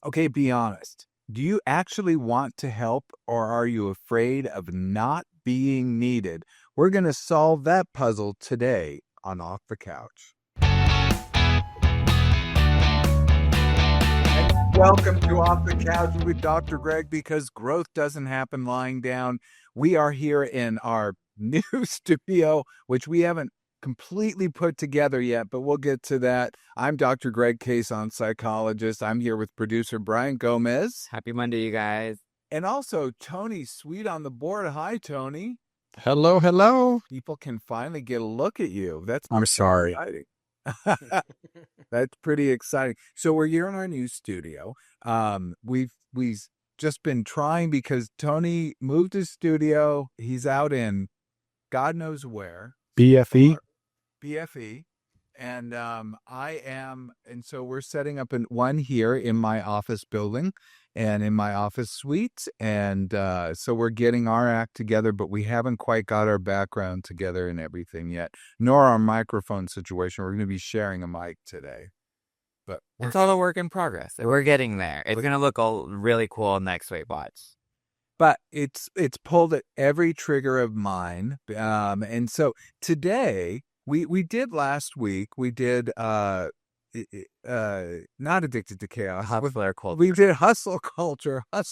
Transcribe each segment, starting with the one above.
Okay, be honest. Do you actually want to help or are you afraid of not being needed? We're going to solve that puzzle today on Off the Couch. And welcome to Off the Couch with Dr. Greg, because growth doesn't happen lying down. We are here in our new studio, which we haven't completely put together yet, but we'll get to that. I'm Dr. Greg Cason, psychologist. I'm here with producer Brian Gomez. Happy Monday, you guys. And also Tony Sweet on the board. Hi, Tony. Hello, hello. People can finally get a look at you. I'm sorry. Exciting. That's pretty exciting. So we're here in our new studio. We've just been trying because Tony moved his studio. He's out in God knows where. BFE. BFE. And and so we're setting up one here in my office building and in my office suite. And so we're getting our act together, but we haven't quite got our background together and everything yet, nor our microphone situation. We're going to be sharing a mic today. But It's all a work in progress. We're getting there. It's going to look all really cool next week, watch. But it's pulled at every trigger of mine. And so today, we did last week, we did not Addicted to Chaos. Hustler culture. We did hustle culture. I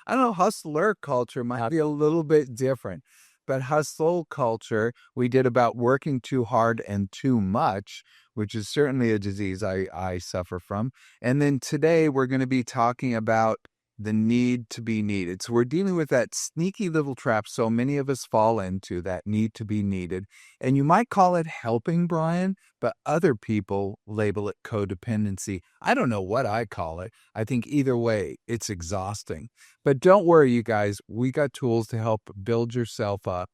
don't know, hustler culture might be a little bit different. But hustle culture, we did about working too hard and too much, which is certainly a disease I suffer from. And then today we're going to be talking about the need to be needed. So we're dealing with that sneaky little trap so many of us fall into, that need to be needed. And you might call it helping, Brian, but other people label it codependency. I don't know what I call it. I think either way, it's exhausting. But don't worry, you guys. We got tools to help build yourself up.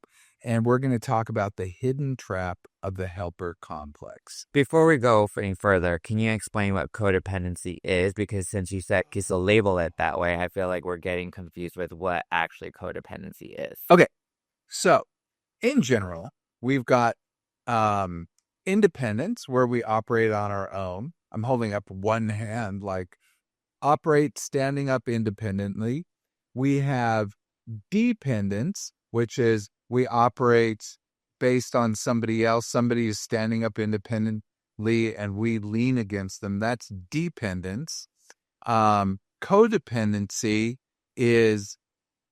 And we're going to talk about the hidden trap of the helper complex. Before we go any further, can you explain what codependency is? Because since you said you still label it that way, I feel like we're getting confused with what actually codependency is. Okay. So in general, we've got independence, where we operate on our own. I'm holding up one hand, like operate standing up independently. We have dependence, which is we operate based on somebody else. Somebody is standing up independently and we lean against them. That's dependence. Codependency is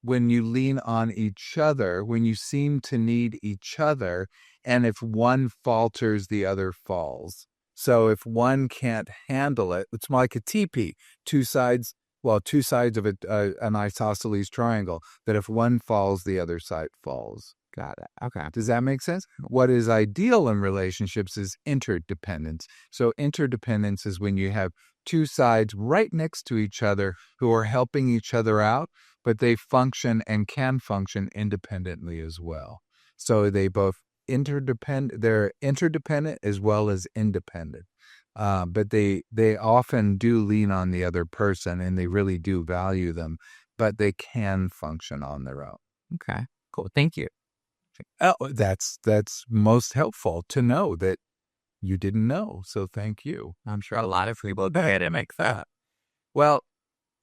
when you lean on each other, when you seem to need each other, and if one falters, the other falls. So if one can't handle it, it's like a TP, two sides of an isosceles triangle, that if one falls, the other side falls. Got it. Okay. Does that make sense? What is ideal in relationships is interdependence. So interdependence is when you have two sides right next to each other who are helping each other out, but they function and can function independently as well. So they both they're interdependent as well as independent. But they often do lean on the other person and they really do value them, but they can function on their own. Okay, cool. Thank you. Oh, that's most helpful to know that you didn't know. So thank you. I'm sure a lot of people get it make that. Well,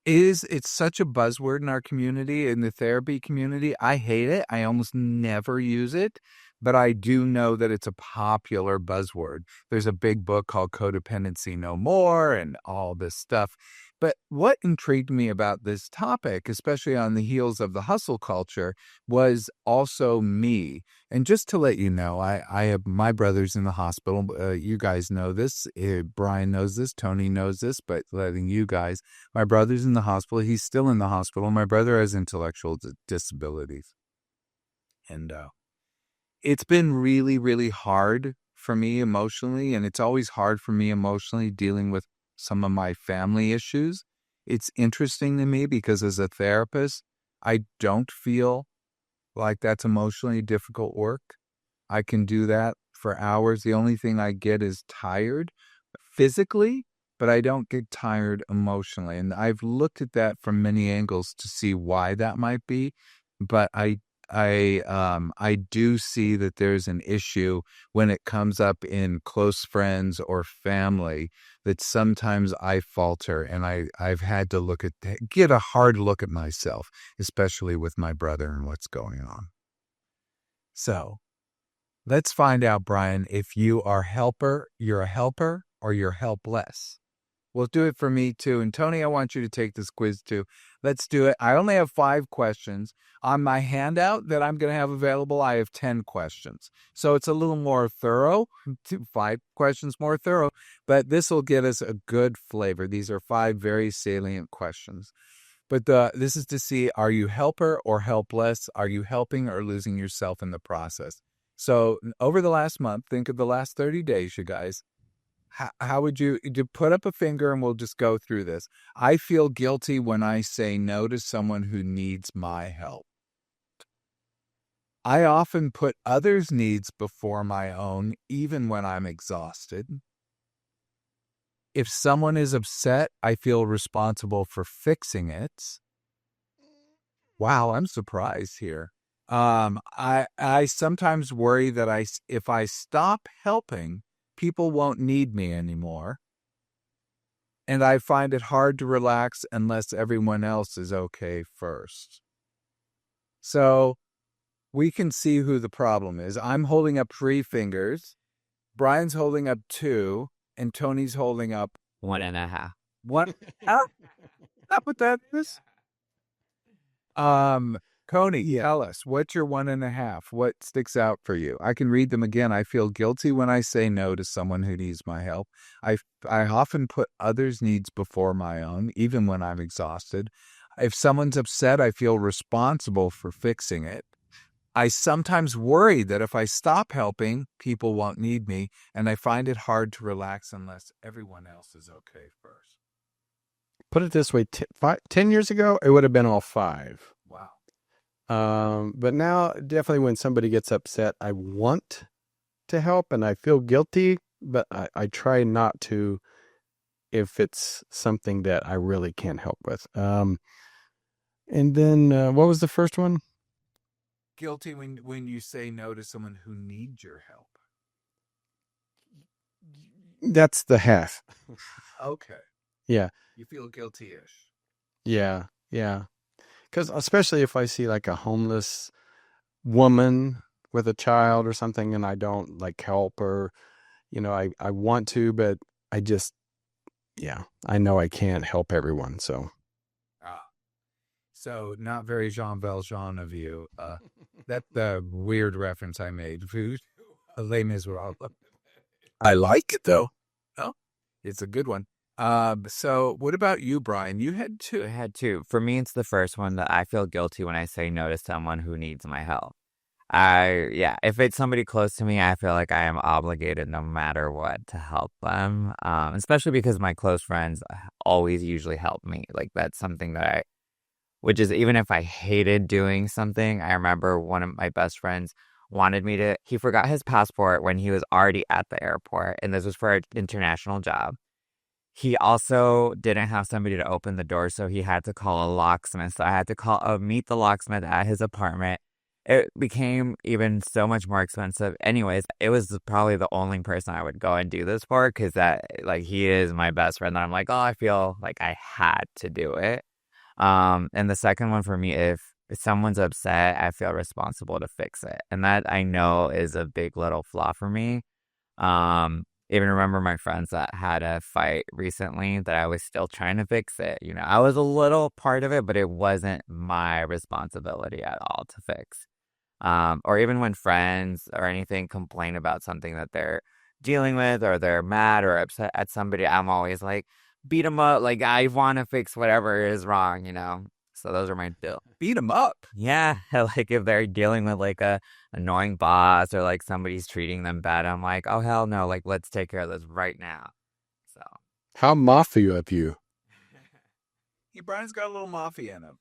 it's such a buzzword in our community, in the therapy community. I hate it. I almost never use it, but I do know that it's a popular buzzword. There's a big book called Codependency No More and all this stuff. But what intrigued me about this topic, especially on the heels of the hustle culture, was also me. And just to let you know, I have my brother's in the hospital. You guys know this. Brian knows this. Tony knows this. But letting you guys, my brother's in the hospital. He's still in the hospital. My brother has intellectual disabilities. And it's been really, really hard for me emotionally. And it's always hard for me emotionally dealing with some of my family issues. It's interesting to me because as a therapist, I don't feel like that's emotionally difficult work. I can do that for hours. The only thing I get is tired physically, but I don't get tired emotionally. And I've looked at that from many angles to see why that might be. But I do see that there's an issue when it comes up in close friends or family that sometimes I falter, and I've had to get a hard look at myself, especially with my brother and what's going on. So let's find out, Brian, if you're a helper, or you're helpless. Well, do it for me too. And Tony, I want you to take this quiz too. Let's do it. I only have 5 questions. On my handout that I'm going to have available, I have 10 questions. So it's a little more thorough, 5 questions more thorough, but this will get us a good flavor. These are 5 very salient questions. But this is to see, are you helper or helpless? Are you helping or losing yourself in the process? So over the last month, think of the last 30 days, you guys. How would you put up a finger and we'll just go through this? I feel guilty when I say no to someone who needs my help. I often put others' needs before my own, even when I'm exhausted. If someone is upset, I feel responsible for fixing it. Wow, I'm surprised here. I sometimes worry that if I stop helping, people won't need me anymore. And I find it hard to relax unless everyone else is okay first. So we can see who the problem is. I'm holding up 3 fingers. Brian's holding up 2, and Tony's holding up 1.5. What? Not what that is. Coney, tell us, what's your 1.5? What sticks out for you? I can read them again. I feel guilty when I say no to someone who needs my help. I often put others' needs before my own, even when I'm exhausted. If someone's upset, I feel responsible for fixing it. I sometimes worry that if I stop helping, people won't need me, and I find it hard to relax unless everyone else is okay first. Put it this way, 10 years ago, it would have been all 5. Wow. But now, definitely when somebody gets upset, I want to help and I feel guilty, but I try not to if it's something that I really can't help with. And then what was the first one? Guilty when you say no to someone who needs your help. That's the half. Okay. Yeah. You feel guilty-ish. Yeah. Yeah. Because especially if I see like a homeless woman with a child or something and I don't like help or, I want to, but I just, I know I can't help everyone. So. So not very Jean Valjean of you. That's the weird reference I made. Les Miserables. I like it though. Oh, it's a good one. So what about you, Brian? You had 2. I had 2. For me, it's the first one that I feel guilty when I say no to someone who needs my help. If it's somebody close to me, I feel like I am obligated no matter what to help them. Especially because my close friends always usually help me. Like that's something that which is even if I hated doing something, I remember one of my best friends he forgot his passport when he was already at the airport, and this was for an international job. He also didn't have somebody to open the door, so he had to call a locksmith. So I had to meet the locksmith at his apartment. It became even so much more expensive. Anyways, it was probably the only person I would go and do this for because he is my best friend. And I'm like, oh, I feel like I had to do it. And the second one for me, if someone's upset, I feel responsible to fix it. And that I know is a big little flaw for me. Even remember my friends that had a fight recently that I was still trying to fix it. I was a little part of it, but it wasn't my responsibility at all to fix. Or even when friends or anything complain about something that they're dealing with or they're mad or upset at somebody, I'm always like, beat them up. Like, I want to fix whatever is wrong, So those are my deal. Beat them up. Yeah, like if they're dealing with like a annoying boss or like somebody's treating them bad, I'm like, oh hell no, like let's take care of this right now. So How mafia of you? Brian's got a little mafia in him.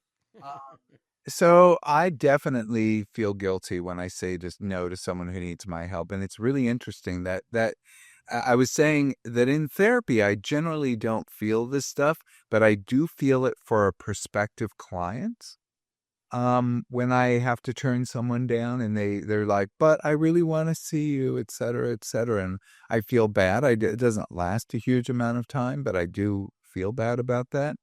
So I definitely feel guilty when I say just no to someone who needs my help, and it's really interesting that I was saying that in therapy I generally don't feel this stuff, but I do feel it for a prospective client. when I have to turn someone down and they're like, but I really want to see you, et cetera, et cetera. And I feel bad. It doesn't last a huge amount of time, but I do feel bad about that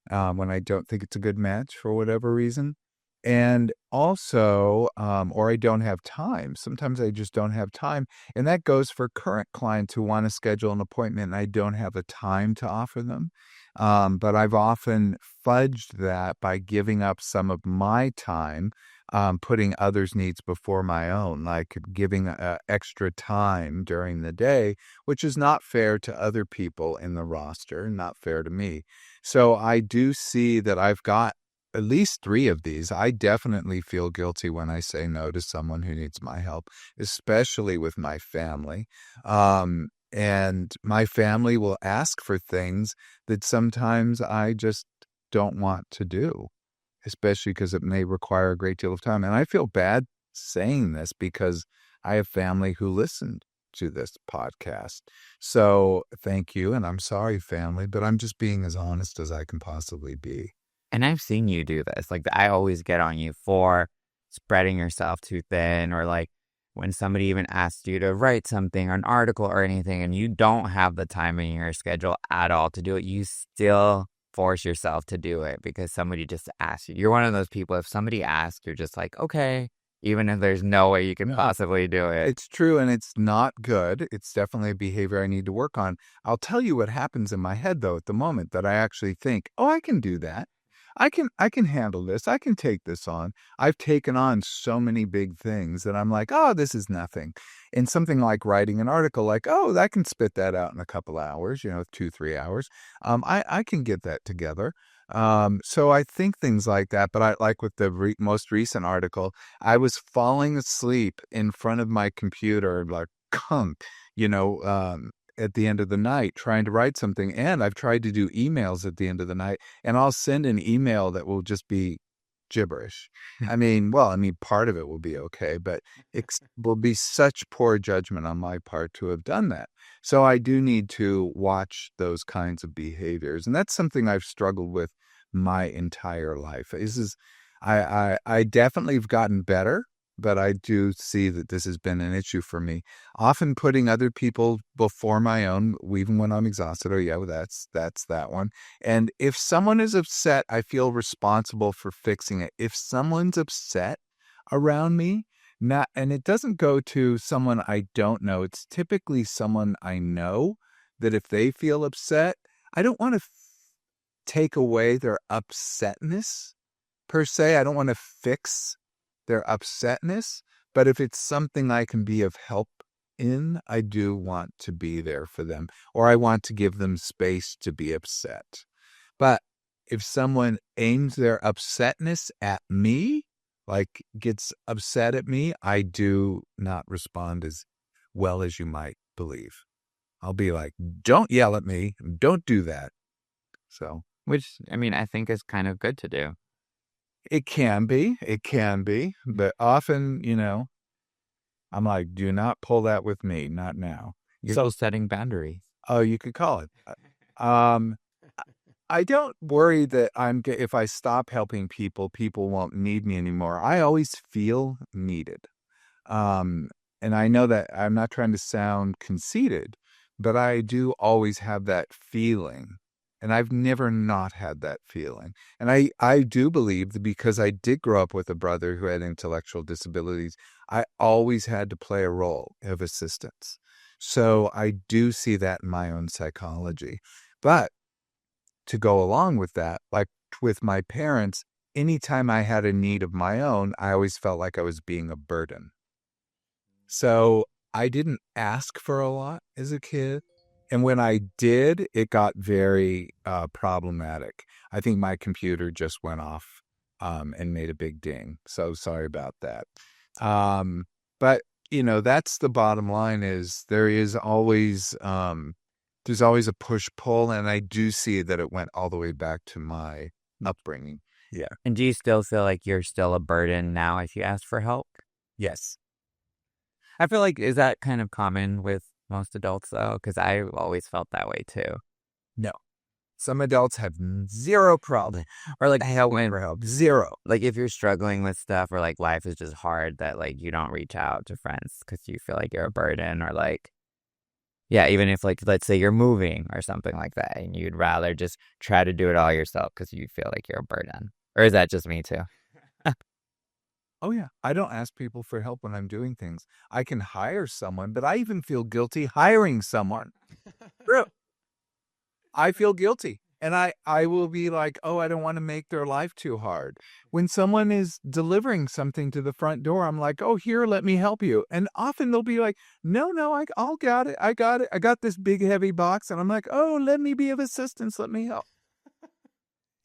when I don't think it's a good match for whatever reason. And also, or I don't have time. Sometimes I just don't have time. And that goes for current clients who want to schedule an appointment and I don't have the time to offer them. But I've often fudged that by giving up some of my time, putting others' needs before my own, like giving extra time during the day, which is not fair to other people in the roster, not fair to me. So I do see that I've got at least 3 of these. I definitely feel guilty when I say no to someone who needs my help, especially with my family. And my family will ask for things that sometimes I just don't want to do, especially because it may require a great deal of time. And I feel bad saying this because I have family who listen to this podcast. So thank you. And I'm sorry, family, but I'm just being as honest as I can possibly be. And I've seen you do this. Like, I always get on you for spreading yourself too thin, or like when somebody even asks you to write something or an article or anything, and you don't have the time in your schedule at all to do it, you still force yourself to do it because somebody just asked you. You're one of those people, if somebody asks, you're just like, okay, even if there's no way you can possibly do it. It's true, and it's not good. It's definitely a behavior I need to work on. I'll tell you what happens in my head, though, at the moment that I actually think, oh, I can do that. I can handle this. I can take this on. I've taken on so many big things that I'm like, oh, this is nothing. And something like writing an article, like, oh, I can spit that out in a couple hours, 2-3 hours. I can get that together. So I think things like that. But I like with the most recent article, I was falling asleep in front of my computer, like, you know, at the end of the night trying to write something. And I've tried to do emails at the end of the night, and I'll send an email that will just be gibberish. Part of it will be okay, but it will be such poor judgment on my part to have done that. So I do need to watch those kinds of behaviors. And that's something I've struggled with my entire life. I definitely have gotten better, but I do see that this has been an issue for me. Often putting other people before my own, even when I'm exhausted. Oh yeah, well, that's that one. And if someone is upset, I feel responsible for fixing it. If someone's upset around me, and it doesn't go to someone I don't know. It's typically someone I know, that if they feel upset, I don't want to take away their upsetness per se. I don't want to fix their upsetness, but if it's something I can be of help in, I do want to be there for them, or I want to give them space to be upset. But if someone aims their upsetness at me, like gets upset at me, I do not respond as well as you might believe. I'll be like, don't yell at me. Don't do that. So, Which, I think is kind of good to do. It can be, but often, I'm like, do not pull that with me, not now. You're still setting boundaries. Oh, you could call it. I don't worry that if I stop helping people, people won't need me anymore. I always feel needed. And I know that I'm not trying to sound conceited, but I do always have that feeling. And I've never not had that feeling. And I do believe that because I did grow up with a brother who had intellectual disabilities, I always had to play a role of assistance. So I do see that in my own psychology. But to go along with that, like with my parents, anytime I had a need of my own, I always felt like I was being a burden. So I didn't ask for a lot as a kid. And when I did, it got very problematic. I think my computer just went off and made a big ding. So sorry about that. But, that's the bottom line is there's always a push-pull. And I do see that it went all the way back to my upbringing. Yeah. And do you still feel like you're still a burden now if you ask for help? Yes. I feel like, is that kind of common with most adults, though? Because I've always felt that way, too. No. Some adults have zero problem, or like help for help, zero. Like if you're struggling with stuff or like life is just hard, that like you don't reach out to friends because you feel like you're a burden, or like, yeah, even if like let's say you're moving or something like that, and you'd rather just try to do it all yourself because you feel like you're a burden. Or is that just me too? Oh, yeah. I don't ask people for help when I'm doing things. I can hire someone, but I even feel guilty hiring someone. True. I feel guilty. And I will be like, oh, I don't want to make their life too hard. When someone is delivering something to the front door, I'm like, oh, here, let me help you. And often they'll be like, no, I'll got it. I got it. I got this big, heavy box. And I'm like, oh, let me be of assistance. Let me help.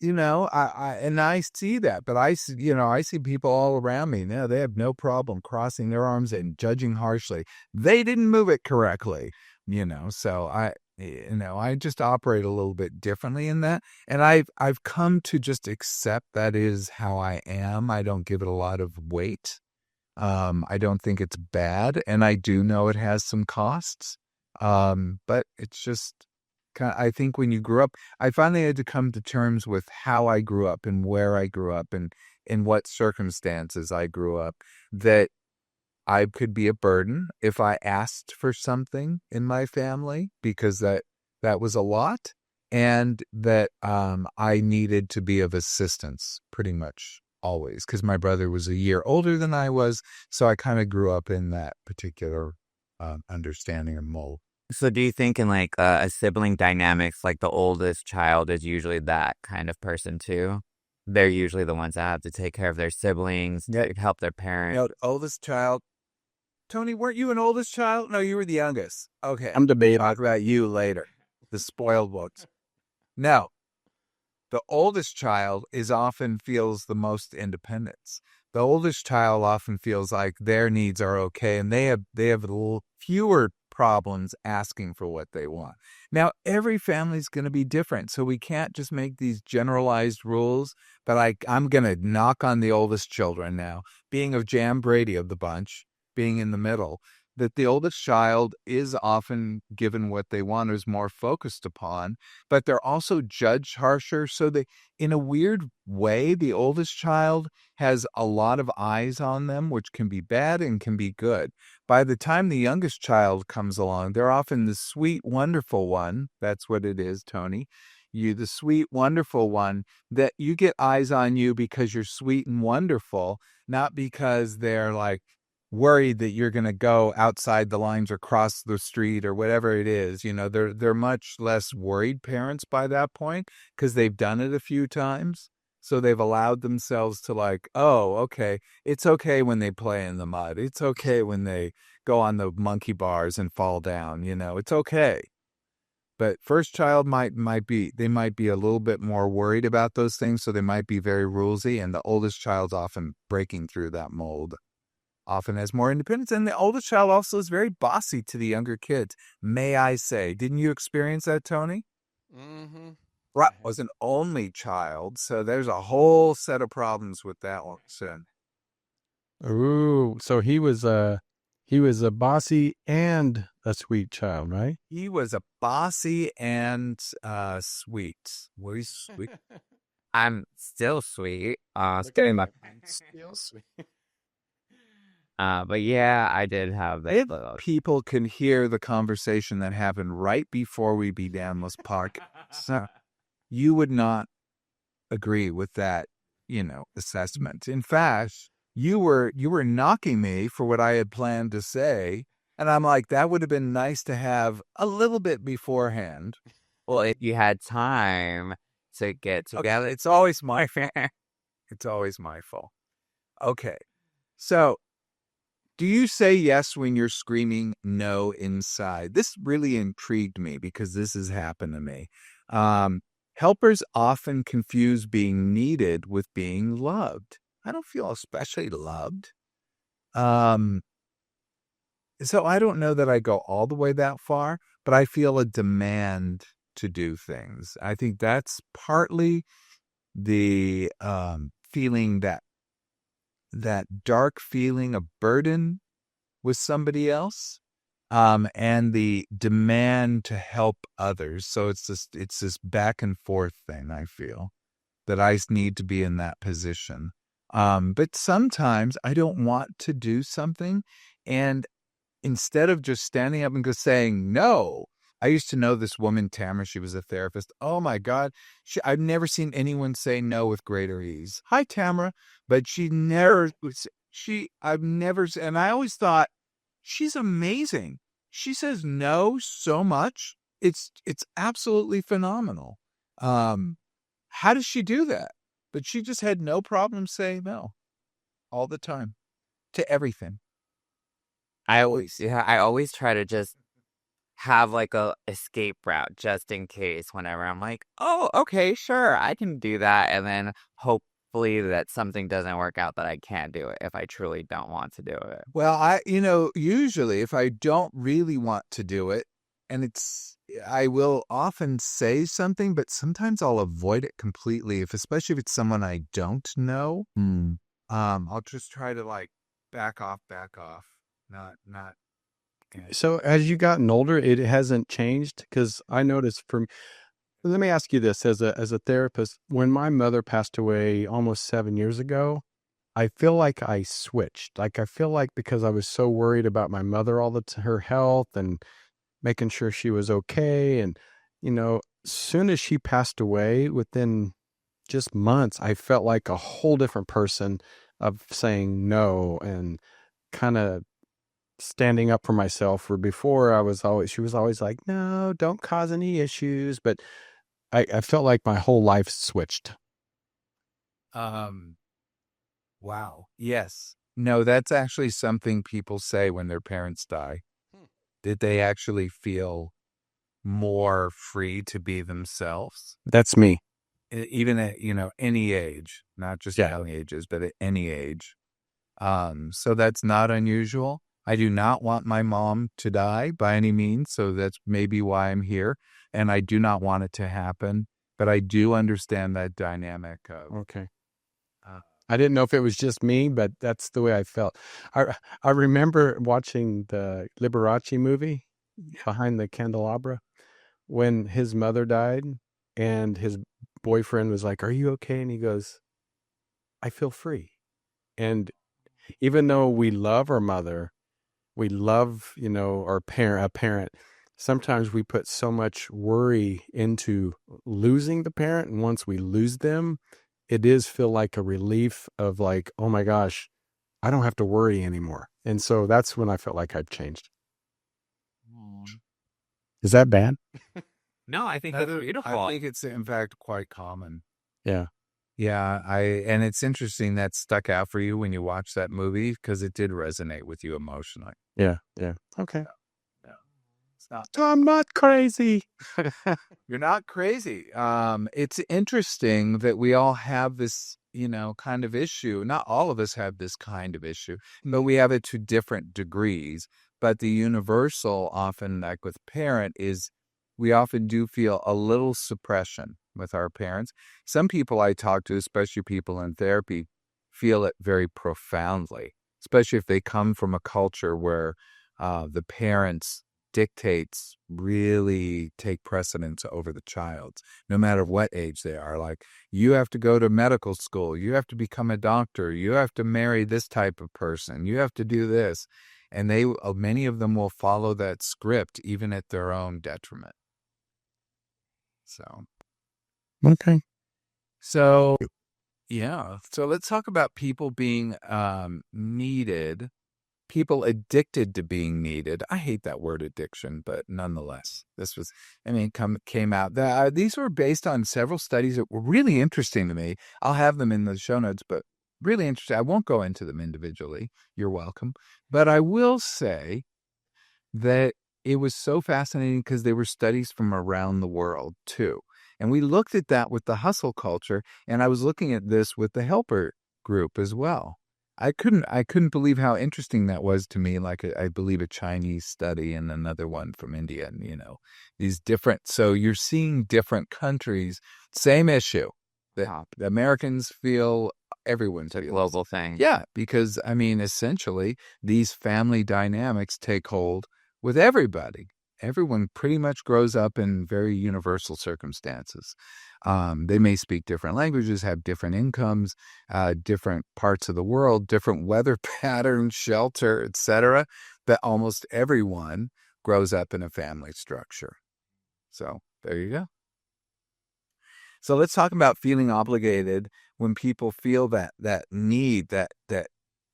I see that, but I see people all around me now. They have no problem crossing their arms and judging harshly. They didn't move it correctly, so I just operate a little bit differently in that. And I've come to just accept that is how I am. I don't give it a lot of weight. I don't think it's bad, and I do know it has some costs. But it's just I think when you grew up, I finally had to come to terms with how I grew up and where I grew up and in what circumstances I grew up, that I could be a burden if I asked for something in my family, because that was a lot, and that I needed to be of assistance pretty much always, because my brother was a year older than I was, so I kind of grew up in that particular understanding or mold. So do you think in like a sibling dynamics, like the oldest child is usually that kind of person too? They're usually the ones that have to take care of their siblings, help their parents. Oldest child. Tony, weren't you an oldest child? No, you were the youngest. Okay. I'm debating. Talk about you later. The spoiled ones. No, the oldest child often feels the most independence. The oldest child often feels like their needs are okay, and they have a little fewer problems asking for what they want. Now, every family's going to be different, so we can't just make these generalized rules. But I'm going to knock on the oldest children now, being of Jam Brady of the bunch, being in the middle, that the oldest child is often given what they want, is more focused upon, but they're also judged harsher. So in a weird way, the oldest child has a lot of eyes on them, which can be bad and can be good. By the time the youngest child comes along, they're often the sweet, wonderful one. That's what it is, Tony. You, the sweet, wonderful one, that you get eyes on you because you're sweet and wonderful, not because they're like worried that you're going to go outside the lines or cross the street or whatever it is. They're much less worried parents by that point, because they've done it a few times. So they've allowed themselves to like, oh, okay, it's okay when they play in the mud. It's okay when they go on the monkey bars and fall down. It's okay. But first child might be a little bit more worried about those things, so they might be very rulesy, and the oldest child's often breaking through that mold. Often has more independence, and the oldest child also is very bossy to the younger kids, may I say. Didn't you experience that, Tony? Mm-hmm. Right. Was an only child, so there's a whole set of problems with that one. So Ooh, so he was a bossy and a sweet child, right? he was a bossy and sweet. Was he sweet? I'm still sweet. Look Still at in my him. Still sweet. but yeah, I did have If that. people can hear the conversation that happened right before we began this park, so you would not agree with that, assessment. In fact, you were knocking me for what I had planned to say, and I'm like, that would have been nice to have a little bit beforehand. Well, if you had time to get together, It's always my fault. It's always my fault. Okay. So, do you say yes when you're screaming no inside? This really intrigued me because this has happened to me. Helpers often confuse being needed with being loved. I don't feel especially loved. So I don't know that I go all the way that far, but I feel a demand to do things. I think that's partly the feeling, that dark feeling of burden with somebody else. and the demand to help others. So it's this back and forth thing, I feel, that I need to be in that position. But sometimes I don't want to do something, and instead of just standing up and just saying no, I used to know this woman, Tamara. She was a therapist. Oh my God. I've never seen anyone say no with greater ease. Hi, Tamara. But she never, I've never, and I always thought, she's amazing. She says no so much. It's absolutely phenomenal. How does she do that? But she just had no problem saying no all the time to everything. I always try to just have like a escape route just in case whenever I'm like, oh, okay, sure, I can do that. And then hopefully that something doesn't work out that I can't do it if I truly don't want to do it. Well, usually if I don't really want to do it, and I will often say something, but sometimes I'll avoid it completely. Especially if it's someone I don't know, I'll just try to like back off, not. So as you gotten older, it hasn't changed? Because I noticed let me ask you this as a therapist, when my mother passed away almost 7 years ago, I feel like I switched. Like, I feel like because I was so worried about my mother her health and making sure she was okay. And, as soon as she passed away, within just months, I felt like a whole different person of saying no and kind of standing up for myself. Where before she was always like, no, don't cause any issues. But I felt like my whole life switched. Wow. Yes. No, that's actually something people say when their parents die. Did they actually feel more free to be themselves? That's me. Even at, any age, not just Yeah. young ages, but at any age. So that's not unusual. I do not want my mom to die by any means, so that's maybe why I'm here. And I do not want it to happen, but I do understand that dynamic of, Okay. I didn't know if it was just me, but that's the way I felt. I remember watching the Liberace movie, Behind the Candelabra, when his mother died and his boyfriend was like, "Are you okay?" And he goes, "I feel free." And even though we love our mother, we love, a parent, sometimes we put so much worry into losing the parent. And once we lose them, it is feel like a relief of like, oh my gosh, I don't have to worry anymore. And so that's when I felt like I've changed. Is that bad? No, I think that's beautiful. I think it's in fact quite common. Yeah. Yeah, and it's interesting that stuck out for you when you watched that movie because it did resonate with you emotionally. Yeah. Yeah. Okay. Yeah. It's not. I'm not crazy. You're not crazy. It's interesting that we all have this, kind of issue. Not all of us have this kind of issue, but we have it to different degrees. But the universal, often like with parent, is we often do feel a little suppression with our parents. Some people I talk to, especially people in therapy, feel it very profoundly, especially if they come from a culture where the parents dictates really take precedence over the child's, no matter what age they are. Like, you have to go to medical school, you have to become a doctor, you have to marry this type of person, you have to do this. And many of them will follow that script even at their own detriment. So, Okay. so yeah. So let's talk about people being needed. People addicted to being needed. I hate that word addiction, but nonetheless, came out. These were based on several studies that were really interesting to me. I'll have them in the show notes, but really interesting. I won't go into them individually. You're welcome. But I will say that it was so fascinating because they were studies from around the world too. And we looked at that with the hustle culture, and I was looking at this with the helper group as well. I couldn't believe how interesting that was to me. Like I believe a Chinese study and another one from India, and these different. So you're seeing different countries, same issue. The Americans feel, everyone feels. It's a global thing. Yeah, because essentially these family dynamics take hold with everybody. Everyone pretty much grows up in very universal circumstances. They may speak different languages, have different incomes, different parts of the world, different weather patterns, shelter, etc. But almost everyone grows up in a family structure. So there you go. So let's talk about feeling obligated when people feel that need, that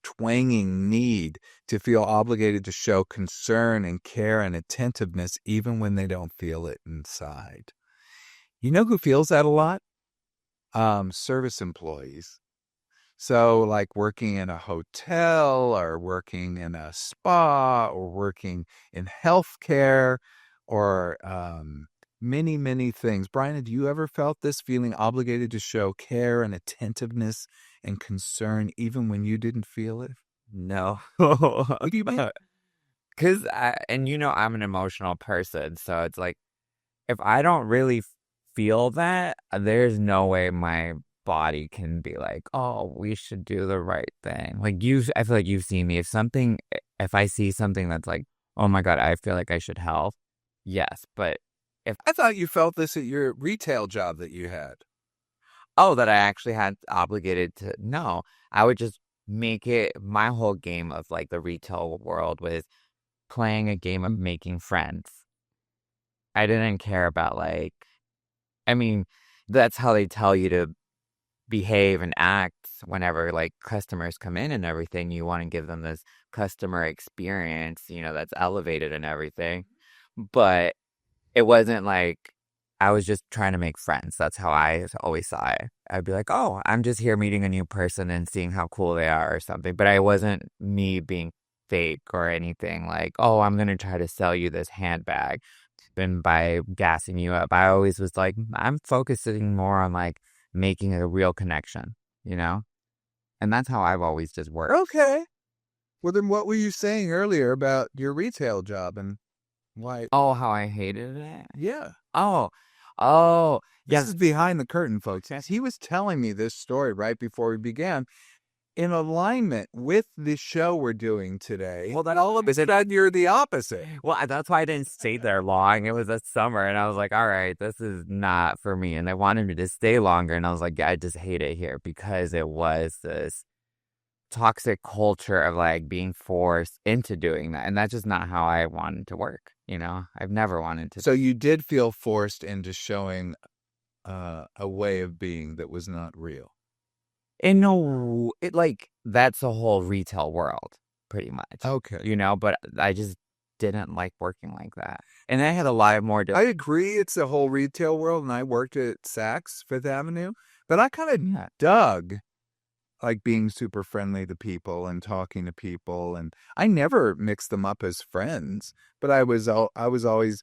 twanging need to feel obligated to show concern and care and attentiveness even when they don't feel it inside. You know who feels that a lot? Service employees. So like working in a hotel or working in a spa or working in healthcare or many, many things. Brian, have you ever felt this feeling obligated to show care and attentiveness and concern even when you didn't feel it? No. What do you mean? Because, I'm an emotional person. So it's like, if I don't really feel that, there's no way my body can be like, oh, we should do the right thing. Like I feel like you've seen me. If I see something that's like, oh my God, I feel like I should help. Yes. But I thought you felt this at your retail job that you had. that I actually had obligated to, no, I would just make it my whole game of like the retail world was playing a game of making friends. I didn't care about that's how they tell you to behave and act whenever like customers come in and everything. You want to give them this customer experience, that's elevated and everything. But it wasn't like I was just trying to make friends. That's how I always saw it. I'd be like, oh, I'm just here meeting a new person and seeing how cool they are or something. But I wasn't me being fake or anything like, oh, I'm going to try to sell you this handbag. And by gassing you up, I always was like, I'm focusing more on like making a real connection, And that's how I've always just worked. Okay. Well, then what were you saying earlier about your retail job and why? Oh, how I hated it? Yeah. Oh, This yes. is behind the curtain, folks. He was telling me this story right before we began. In alignment with the show we're doing today. Well, then all of a sudden you're the opposite. Well, that's why I didn't stay there long. It was a summer, and I was like, all right, this is not for me. And they wanted me to stay longer, and I was like, yeah, I just hate it here because it was this toxic culture of like being forced into doing that. And that's just not how I wanted to work. I've never wanted to. So you did feel forced into showing a way of being that was not real. And no, that's the whole retail world, pretty much. Okay. But I just didn't like working like that. And I had a lot more. I agree. It's the whole retail world. And I worked at Saks Fifth Avenue, but I kind of dug like being super friendly to people and talking to people. And I never mixed them up as friends, but I was always,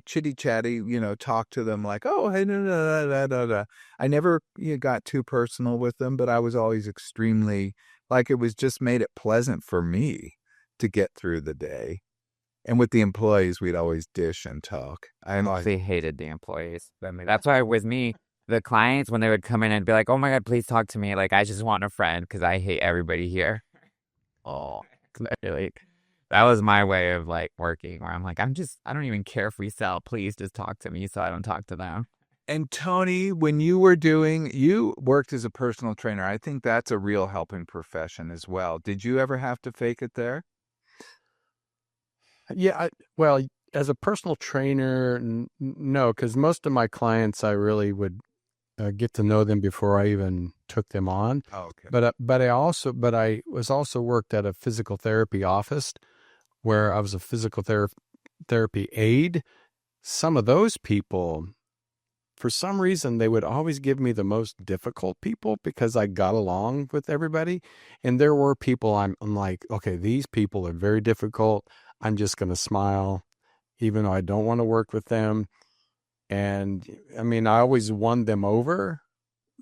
chitty chatty, talk to them like, oh, hey, da, da, da, da, da. I never got too personal with them, but I was always extremely like it was just made it pleasant for me to get through the day. And with the employees, we'd always dish and talk. I mostly hated the employees. That's why with me, the clients, when they would come in and be like, oh my God, please talk to me. Like, I just want a friend because I hate everybody here. Oh, clearly. That was my way of like working where I'm like, I don't even care if we sell. Please just talk to me so I don't talk to them. And Tony, when you worked as a personal trainer. I think that's a real helping profession as well. Did you ever have to fake it there? Yeah. Well, as a personal trainer, no, because most of my clients, I really would get to know them before I even took them on. Oh, okay. But I was also worked at a physical therapy office where I was a physical therapy aide. Some of those people, for some reason, they would always give me the most difficult people because I got along with everybody. And there were people I'm like, okay, these people are very difficult. I'm just going to smile, even though I don't want to work with them. And I always won them over,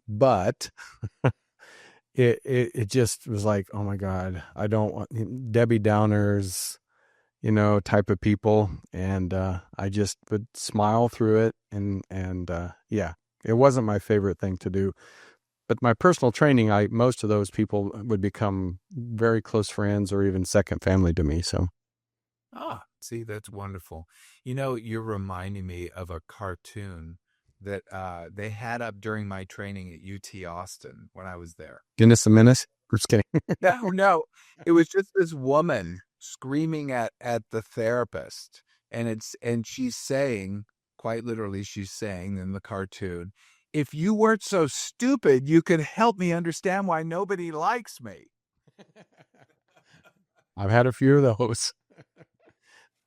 but it just was like, oh my God, I don't want Debbie Downers, type of people. And I just would smile through it. And yeah, it wasn't my favorite thing to do. But my personal training, most of those people would become very close friends or even second family to me. So. See, that's wonderful. You know, you're reminding me of a cartoon that they had up during my training at UT Austin when I was there. Dennis the Menace. Just kidding. No, no. It was just this woman screaming at the therapist. And she's saying, quite literally, she's saying in the cartoon, if you weren't so stupid, you could help me understand why nobody likes me. I've had a few of those.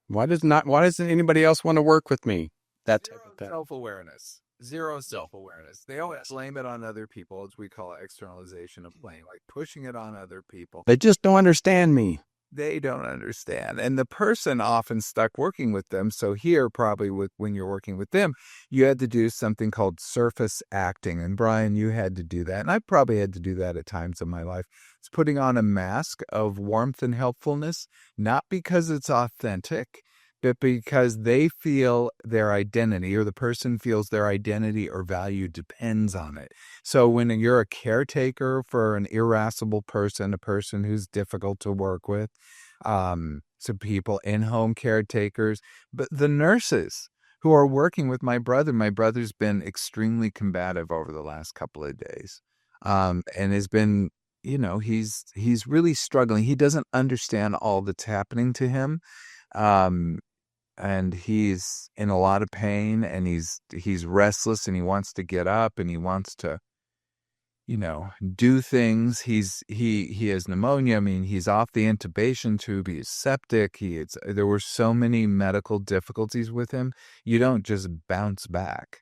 Why doesn't anybody else want to work with me? That type Zero of thing. self-awareness. Zero self-awareness. They always blame it on other people, as we call it externalization of blame, like pushing it on other people. They just don't understand me. They don't understand. And the person often stuck working with them. So here, probably when you're working with them, you had to do something called surface acting. And Brian, you had to do that. And I probably had to do that at times in my life. It's putting on a mask of warmth and helpfulness, not because it's authentic, but because they feel their identity, or the person feels their identity or value depends on it. So when you're a caretaker for an irascible person, a person who's difficult to work with, some people in-home caretakers, but the nurses who are working with my brother's been extremely combative over the last couple of days, and has been, he's really struggling. He doesn't understand all that's happening to him. Um, and he's in a lot of pain, and he's restless, and he wants to get up, and he wants to, do things. He has pneumonia. I mean, he's off the intubation tube. He's septic. There were so many medical difficulties with him. You don't just bounce back.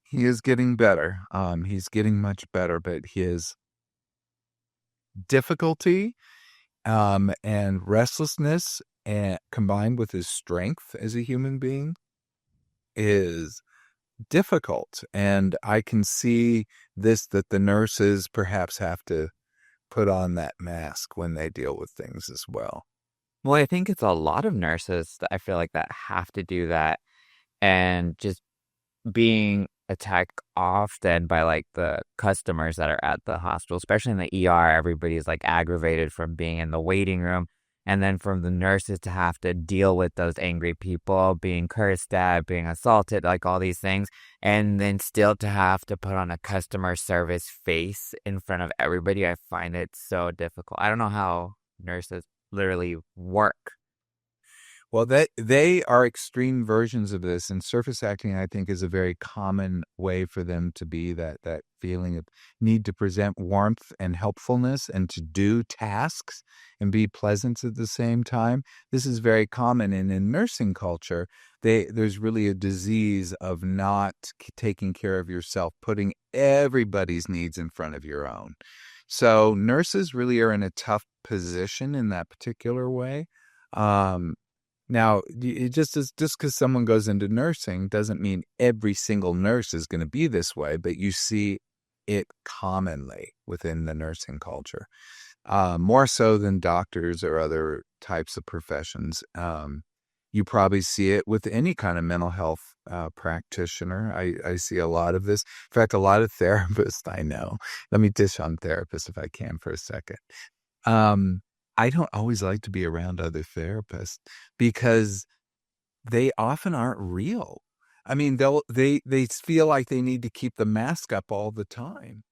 He is getting better. He's getting much better, but his difficulty, and restlessness, and combined with his strength as a human being, is difficult. And I can see that the nurses perhaps have to put on that mask when they deal with things as well. Well, I think it's a lot of nurses that I feel like that have to do that, and just being attacked often by like the customers that are at the hospital, especially in the ER. Everybody's like aggravated from being in the waiting room, and then from the nurses to have to deal with those angry people being cursed at, being assaulted, like all these things, and then still to have to put on a customer service face in front of everybody. I find it so difficult. I don't know how nurses literally work. Well, they are extreme versions of this, and surface acting, I think, is a very common way for them to be that feeling of need to present warmth and helpfulness, and to do tasks and be pleasant at the same time. This is very common, and in nursing culture, there's really a disease of not taking care of yourself, putting everybody's needs in front of your own. So nurses really are in a tough position in that particular way. Now, it just because someone goes into nursing doesn't mean every single nurse is going to be this way, but you see it commonly within the nursing culture, more so than doctors or other types of professions. You probably see it with any kind of mental health practitioner. I see a lot of this. In fact, a lot of therapists I know. Let me dish on therapists if I can for a second. I don't always like to be around other therapists because they often aren't real. I mean, they feel like they need to keep the mask up all the time.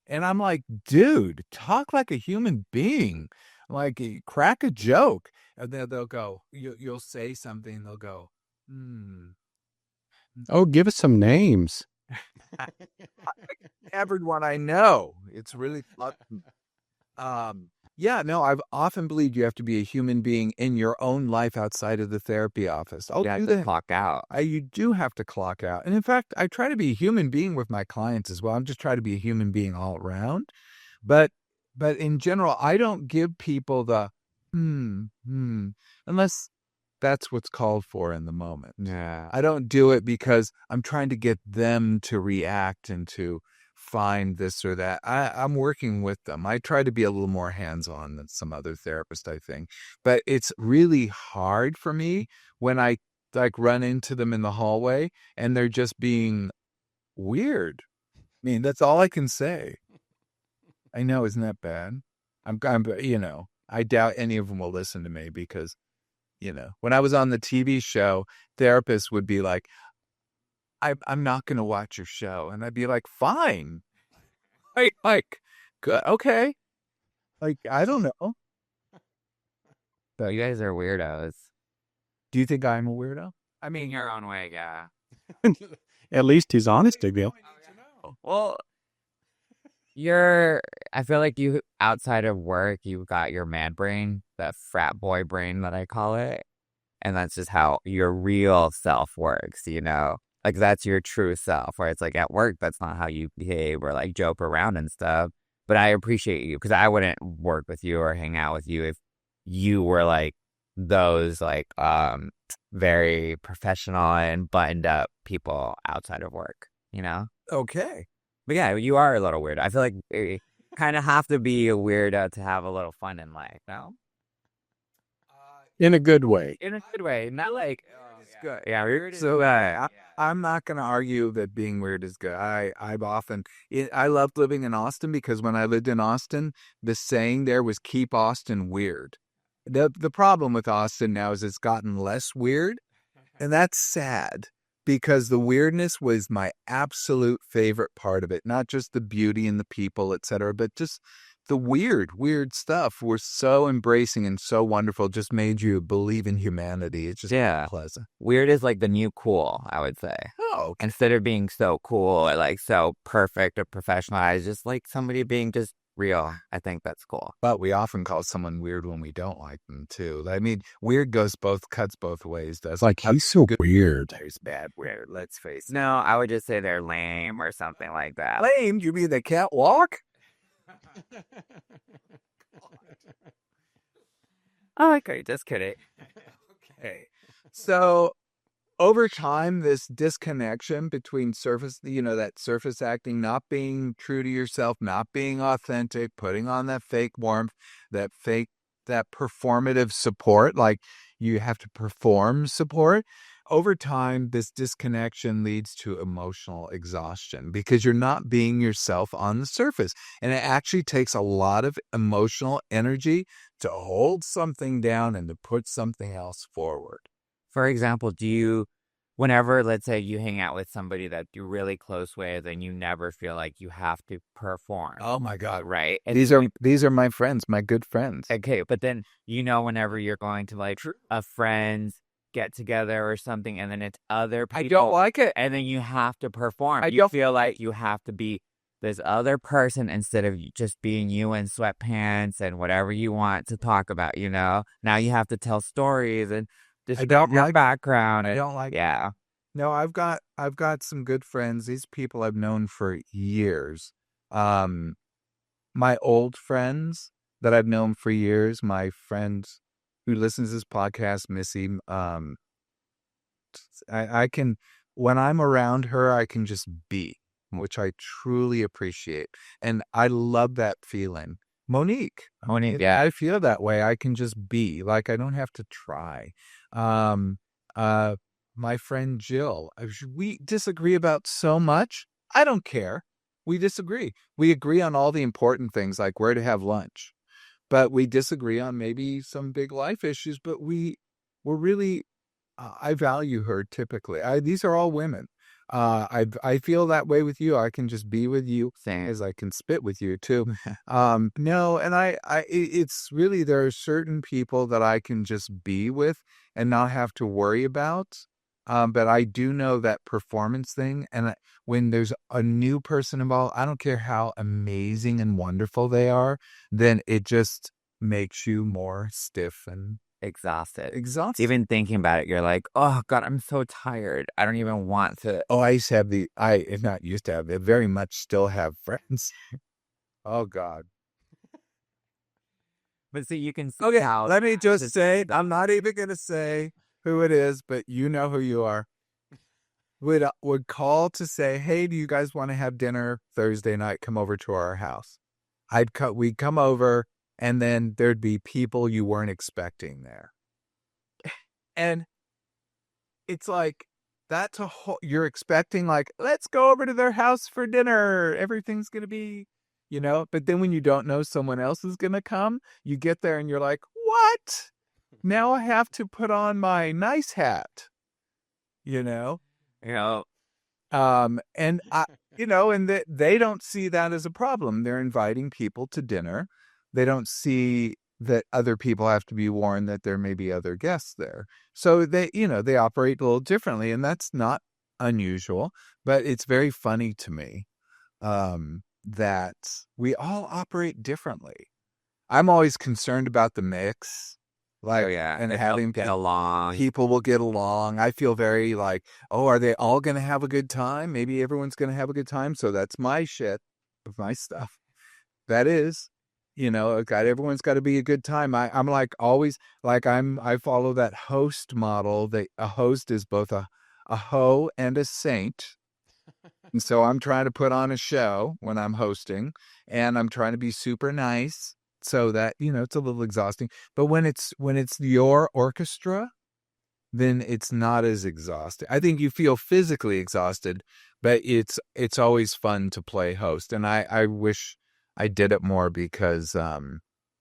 And I'm like, dude, talk like a human being. Like, crack a joke. And then they'll go, you'll say something, they'll go, hmm. Oh, give us some names. Everyone I know. It's really yeah, no, I've often believed you have to be a human being in your own life outside of the therapy office. I'll You have do to that. clock out. You do have to clock out. And in fact, I try to be a human being with my clients as well. I'm just trying to be a human being all around. But in general, I don't give people the unless that's what's called for in the moment. Yeah. I don't do it because I'm trying to get them to react and to find this or that. I'm working with them. I try to be a little more hands-on than some other therapists, I think. But it's really hard for me when I like run into them in the hallway and they're just being weird. I mean, that's all I can say. I know, isn't that bad? I doubt any of them will listen to me because When I was on the TV show, therapists would be like, I'm not going to watch your show. And I'd be like, fine. Like, good. Okay. Like, I don't know. So you guys are weirdos. Do you think I'm a weirdo? I mean, your own way, yeah. At least he's honest, Emil. Well, I feel like you, outside of work, you've got your man brain, that frat boy brain that I call it. And that's just how your real self works, Like that's your true self, where it's like at work, that's not how you behave or like joke around and stuff. But I appreciate you because I wouldn't work with you or hang out with you if you were like those like very professional and buttoned up people outside of work. Okay. But yeah, you are a little weird. I feel like you kind of have to be a weirdo to have a little fun in life, no? In a good way. In a good way, not like It's good. yeah, weird is So good. I'm not going to argue that being weird is good. I loved living in Austin because when I lived in Austin, the saying there was keep Austin weird. The problem with Austin now is it's gotten less weird, and that's sad because the weirdness was my absolute favorite part of it. Not just the beauty and the people, etc., but just the weird stuff was so embracing and so wonderful. Just made you believe in humanity. It's just pleasant. Weird is like the new cool, I would say. Oh, okay. Instead of being so cool or like so perfect or professionalized, just like somebody being just real. I think that's cool. But we often call someone weird when we don't like them too. I mean, weird cuts both ways. Does Like he's so weird. There's bad weird. Let's face it. No, I would just say they're lame or something like that. Lame? You mean they can't walk? Oh, okay, just kidding. Okay. So over time, this disconnection between that surface acting, not being true to yourself, not being authentic, putting on that fake warmth, that performative support, like you have to perform support. Over time, this disconnection leads to emotional exhaustion because you're not being yourself on the surface. And it actually takes a lot of emotional energy to hold something down and to put something else forward. For example, whenever, let's say, you hang out with somebody that you're really close with and you never feel like you have to perform. Oh my God. Right? And these are my friends, my good friends. okay, but then, whenever you're going to like a friend's get together or something, and then it's other people. I don't like it. And then you have to perform. I You don't feel like you have to be this other person instead of just being you in sweatpants and whatever you want to talk about, Now you have to tell stories and describe your background. I don't like Yeah. No, I've got some good friends. These people I've known for years. My old friends that I've known for years, my friend who listens to this podcast, Missy, I can, when I'm around her, I can just be, which I truly appreciate. And I love that feeling. Monique, yeah. I feel that way. I can just be, like I don't have to try. My friend Jill, we disagree about so much. I don't care. We disagree. We agree on all the important things, like where to have lunch, but we disagree on maybe some big life issues. But we're really, I value her typically. These are all women. I feel that way with you. I can just be with you as I can spit with you too. No, and it's really, there are certain people that I can just be with and not have to worry about. But I do know that performance thing. And when there's a new person involved, I don't care how amazing and wonderful they are, then it just makes you more stiff and exhausted. Even thinking about it, you're like, oh God, I'm so tired. I don't even want to. Oh, I not used to have, I very much still have friends. Oh God. But see, you can see Okay, how. let me just say, I'm not even going to say who it is, but you know who you are. Would call to say, hey, do you guys want to have dinner Thursday night? Come over to our house. We'd come over, and then there'd be people you weren't expecting there. And it's like, that's you're expecting, like, let's go over to their house for dinner. Everything's going to be, but then when you don't know someone else is going to come, you get there and you're like, what? Now I have to put on my nice hat, you know? You know, And and they don't see that as a problem. They're inviting people to dinner. They don't see that other people have to be warned that there may be other guests there. So they operate a little differently, and that's not unusual, but it's very funny to me that we all operate differently. I'm always concerned about the mix, oh like, yeah, and if they'll having get along. people will get along. I feel very like, oh, are they all going to have a good time? Maybe everyone's going to have a good time. So that's my shit of my stuff. That is, everyone's got to be a good time. I'm like always like I follow that host model. A host is both a hoe and a saint. And so I'm trying to put on a show when I'm hosting, and I'm trying to be super nice so that, it's a little exhausting. But when it's your orchestra, then it's not as exhausting. I think you feel physically exhausted, but it's always fun to play host. And I wish I did it more because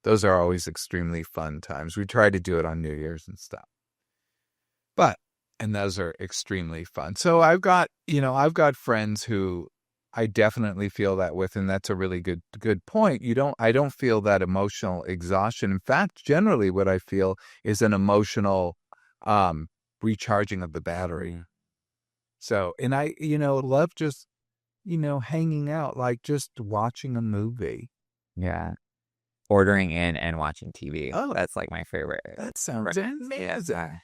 those are always extremely fun times. We try to do it on New Year's and stuff. And those are extremely fun. So I've got friends who I definitely feel that with, and that's a really good point. I don't feel that emotional exhaustion. In fact, generally what I feel is an emotional recharging of the battery. So, and I love just hanging out, like just watching a movie. Yeah. Ordering in and watching TV. Oh, that's like my favorite. That sounds amazing. Yeah.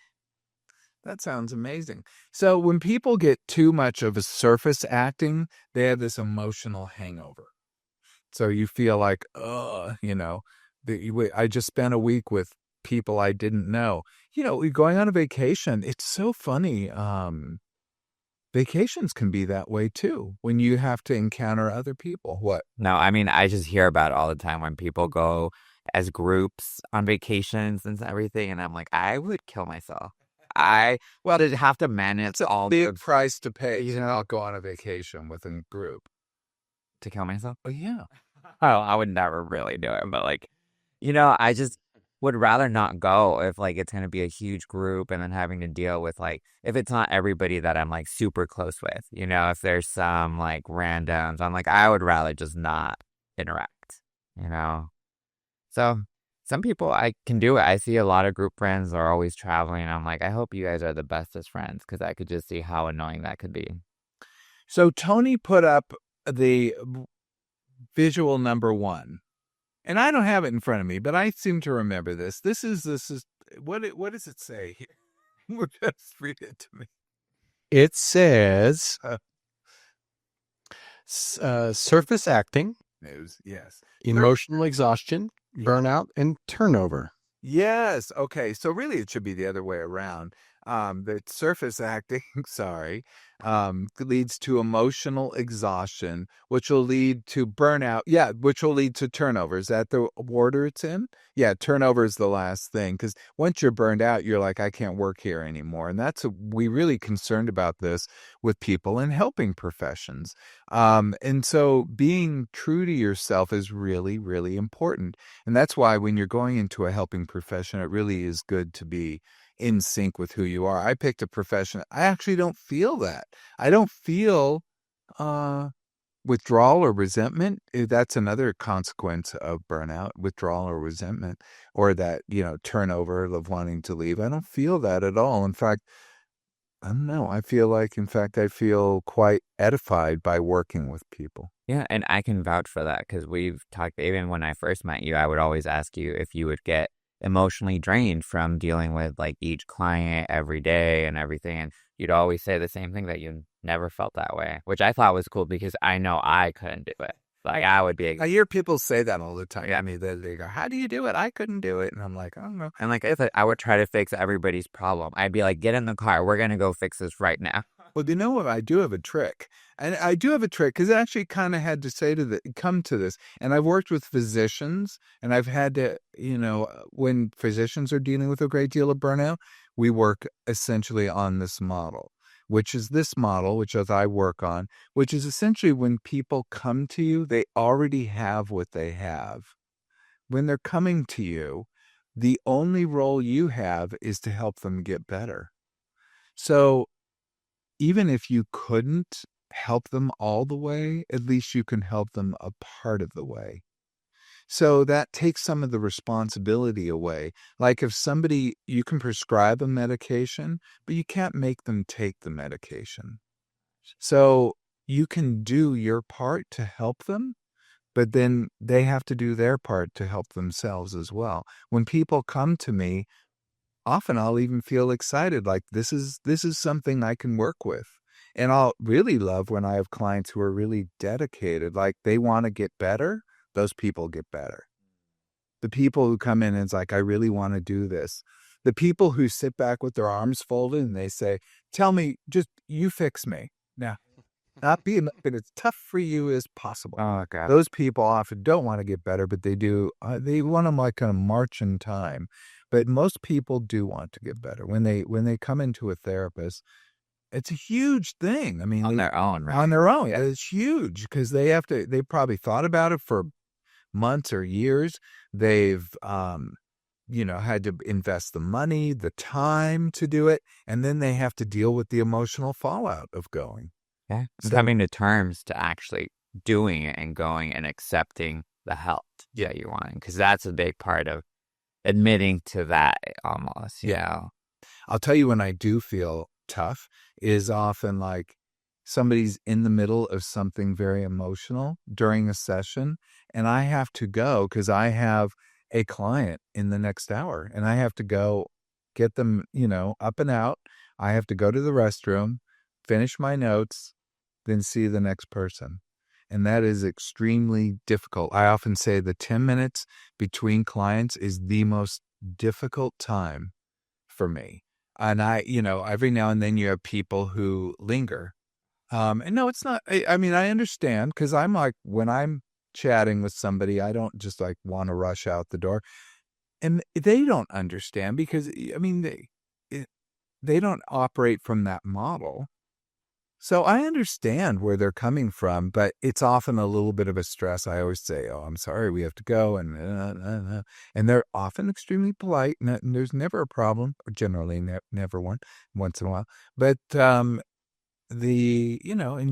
That sounds amazing. So when people get too much of a surface acting, they have this emotional hangover. So you feel like, I just spent a week with people I didn't know. Going on a vacation, it's so funny. Vacations can be that way too, when you have to encounter other people. What? No, I mean, I just hear about it all the time when people go as groups on vacations and everything, and I'm like, I would kill myself. To have to manage It's a all big price to pay. I'll go on a vacation with a group. to kill myself. Oh, yeah. Oh, I would never really do it, but like, I just would rather not go if like it's gonna be a huge group and then having to deal with like if it's not everybody that I'm like super close with, if there's some like randoms, I'm like I would rather just not interact, you know. So some people I can do it. I see a lot of group friends are always traveling. I'm like, I hope you guys are the bestest friends because I could just see how annoying that could be. So Tony put up the visual number 1. And I don't have it in front of me, but I seem to remember this. This is what does it say here? Just read it to me. It says surface acting, News, yes. emotional exhaustion, burnout, and turnover. Yes. Okay. So really, it should be the other way around. The surface acting, sorry, leads to emotional exhaustion, which will lead to burnout. Yeah, which will lead to turnover. Is that the order it's in? Yeah, turnover is the last thing because once you're burned out, you're like, I can't work here anymore. And we really concerned about this with people in helping professions. And so being true to yourself is really, really important. And that's why when you're going into a helping profession, it really is good to be in sync with who you are. I picked a profession. I actually don't feel that. I don't feel withdrawal or resentment. That's another consequence of burnout, withdrawal or resentment, or that, turnover of wanting to leave. I don't feel that at all. In fact, I don't know. I feel quite edified by working with people. Yeah, and I can vouch for that because we've talked, even when I first met you, I would always ask you if you would get emotionally drained from dealing with like each client every day and everything. And you'd always say the same thing that you never felt that way, which I thought was cool because I know I couldn't do it. Like I would be. I hear people say that all the time. Yeah, I mean, they go, "How do you do it? I couldn't do it." And I'm like, I don't know. And like if I would try to fix everybody's problem, I'd be like, "Get in the car. We're gonna go fix this right now." Well, you know what? I do have a trick. And I do have a trick because I actually kind of had to come to this. And I've worked with physicians, and I've had to, when physicians are dealing with a great deal of burnout, we work essentially on this model, which is this model, which as I work on, which is essentially when people come to you, they already have what they have. When they're coming to you, The only role you have is to help them get better. So even if you couldn't help them all the way, at least you can help them a part of the way. So that takes some of the responsibility away. Like if somebody, you can prescribe a medication, but you can't make them take the medication. So you can do your part to help them, but then they have to do their part to help themselves as well. When people come to me, often I'll even feel excited, like this is something I can work with. And I'll really love when I have clients who are really dedicated, like they want to get better, those people get better. The people who come in and it's like, I really want to do this. The people who sit back with their arms folded and they say, tell me, just you fix me. Now, not being but as tough for you as possible. Oh god. Those people often don't want to get better, but they do. They want to like kind of march in time. But most people do want to get better when they come into a therapist. It's a huge thing. I mean, On their own, on right? their own, yeah, it's huge because they have to. They probably thought about it for months or years. They've had to invest the money, the time to do it, and then they have to deal with the emotional fallout of going. Yeah. And So coming to terms to actually doing it and going and accepting the help yeah, that you want. Because that's a big part of admitting to that almost, you yeah. know. I'll tell you when I do feel tough is often like somebody's in the middle of something very emotional during a session, and I have to go because I have a client in the next hour, and I have to go get them, up and out. I have to go to the restroom, finish my notes, then see the next person. And that is extremely difficult. I often say the 10 minutes between clients is the most difficult time for me. And every now and then you have people who linger. And no, it's not, I mean, I understand because I'm like, when I'm chatting with somebody, I don't just like want to rush out the door. And they don't understand because, I mean, they don't operate from that model. So I understand where they're coming from, but it's often a little bit of a stress. I always say, "Oh, I'm sorry, we have to go," and they're often extremely polite, and there's never a problem, or generally never one, once in a while. But in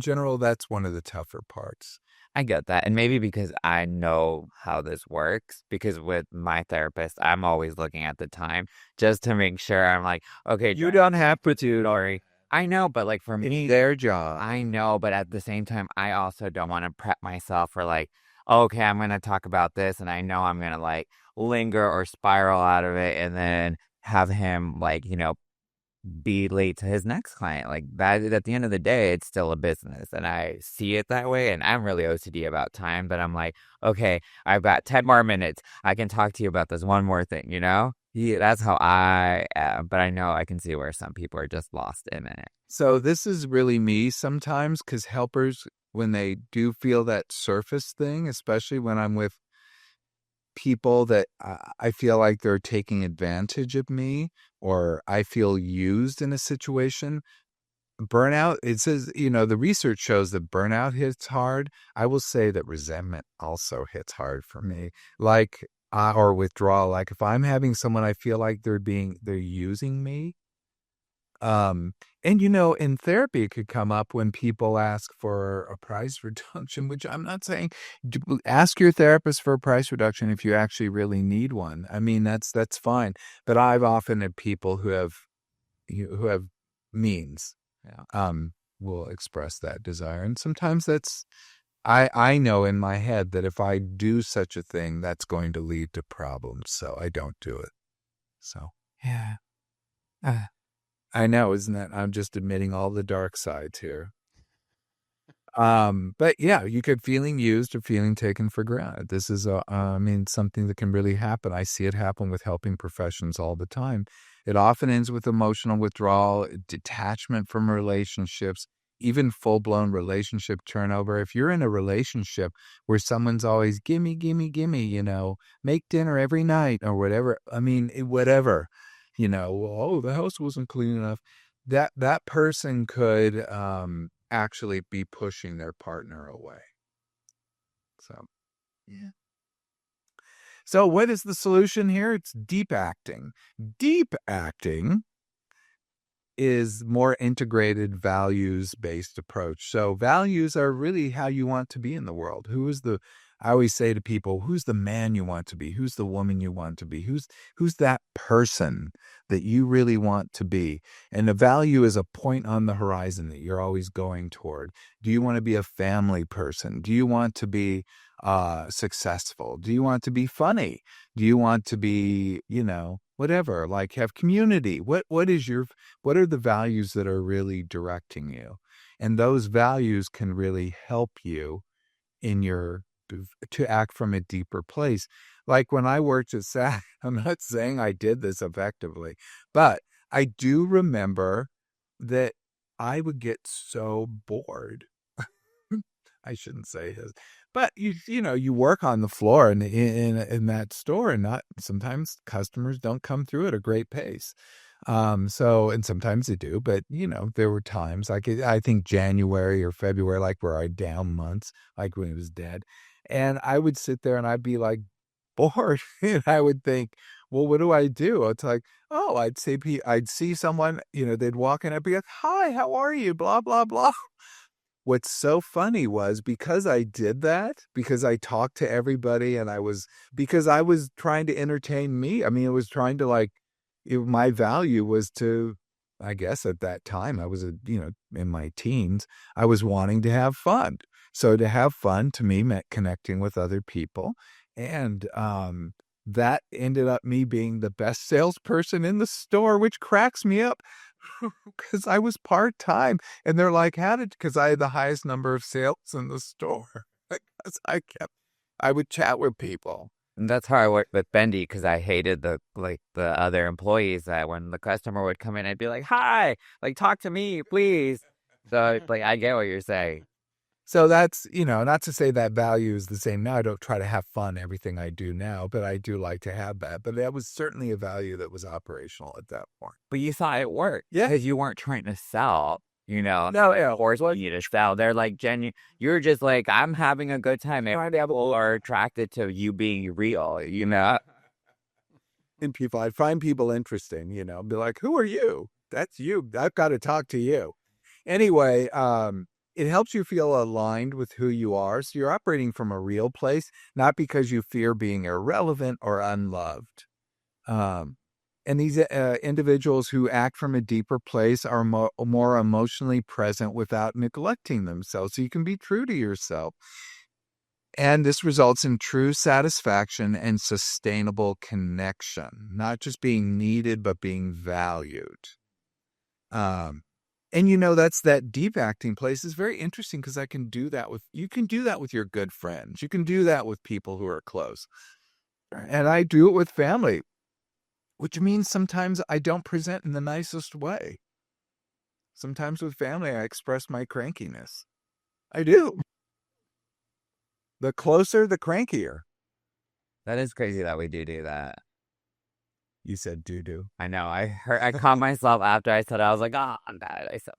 general, that's one of the tougher parts. I get that. And maybe because I know how this works, because with my therapist, I'm always looking at the time just to make sure I'm like, okay, You don't have to. Lori. I know, but like for It's me, their job. I know, but at the same time, I also don't want to prep myself for like, okay, I'm going to talk about this and I know I'm going to like linger or spiral out of it and then have him like, be late to his next client. Like that at the end of the day, it's still a business. And I see it that way. And I'm really OCD about time, but I'm like, okay, I've got 10 more minutes. I can talk to you about this one more thing, you know? Yeah, that's how I am. But I know I can see where some people are just lost in it. So this is really me sometimes because helpers, when they do feel that surface thing, especially when I'm with people that I feel like they're taking advantage of me or I feel used in a situation. Burnout, it says, the research shows that burnout hits hard. I will say that resentment also hits hard for me. Like, or withdrawal. Like if I'm having someone I feel like they're using me, and in therapy, it could come up when people ask for a price reduction, which I'm not saying ask your therapist for a price reduction if you actually really need one. I mean, that's fine. But I've often had people who have means, Yeah. will express that desire. And sometimes I know in my head that if I do such a thing, that's going to lead to problems. So I don't do it. So Yeah. I know, isn't that? I'm just admitting all the dark sides here. But yeah, you could feeling used or feeling taken for granted. This is, something that can really happen. I see it happen with helping professions all the time. It often ends with emotional withdrawal, detachment from relationships, even full-blown relationship turnover. If you're in a relationship where someone's always gimme, gimme, gimme, make dinner every night or whatever. I mean, whatever, oh, the house wasn't clean enough. That person could, actually be pushing their partner away. So, yeah. So what is the solution here? It's deep acting. Deep acting is more integrated values-based approach. So values are really how you want to be in the world. I always say to people, who's the man you want to be? Who's the woman you want to be? Who's that person that you really want to be? And a value is a point on the horizon that you're always going toward. Do you want to be a family person? Do you want to be successful? Do you want to be funny? Do you want to be, whatever, like have community? What are the values that are really directing you? And those values can really help you in to act from a deeper place. Like when I worked at SAC, I'm not saying I did this effectively, but I do remember that I would get so bored. I shouldn't say his, but you work on the floor in that store, and not sometimes customers don't come through at a great pace. And sometimes they do, but there were times like I think January or February, like where I had down months, like when it was dead, and I would sit there and I'd be like bored, and I would think, well, what do I do? It's like, oh, I'd see someone, they'd walk in, I'd be like, hi, how are you? Blah blah blah. What's so funny was because I did that, because I talked to everybody and because I was trying to entertain me. I mean, it was trying to my value was to, I guess at that time, I was, in my teens, I was wanting to have fun. So to have fun to me meant connecting with other people. And, that ended up me being the best salesperson in the store, which cracks me up because I was part-time. And they're like, because I had the highest number of sales in the store. Because I would chat with people. And that's how I worked with Bendy, because I hated the other employees that when the customer would come in, I'd be like, hi, talk to me, please. So I get what you're saying. So that's, not to say that value is the same now. I don't try to have fun everything I do now, but I do like to have that. But that was certainly a value that was operational at that point. But you thought it worked. Yeah. Because you weren't trying to sell, No, yeah. Of course, what you to sell. They're genuine. You're just I'm having a good time. And people are attracted to you being real, And I'd find people interesting, be like, who are you? That's you. I've got to talk to you. Anyway, it helps you feel aligned with who you are. So you're operating from a real place, not because you fear being irrelevant or unloved. And these individuals who act from a deeper place are more emotionally present without neglecting themselves. So you can be true to yourself. And this results in true satisfaction and sustainable connection, not just being needed, but being valued. And that's that deep acting place is very interesting because you can do that with your good friends. You can do that with people who are close. And I do it with family, which means sometimes I don't present in the nicest way. Sometimes with family, I express my crankiness. I do. The closer, the crankier. That is crazy that we do that. You said doo-doo. I know. I caught myself after I said it. I was like, I'm bad. I said.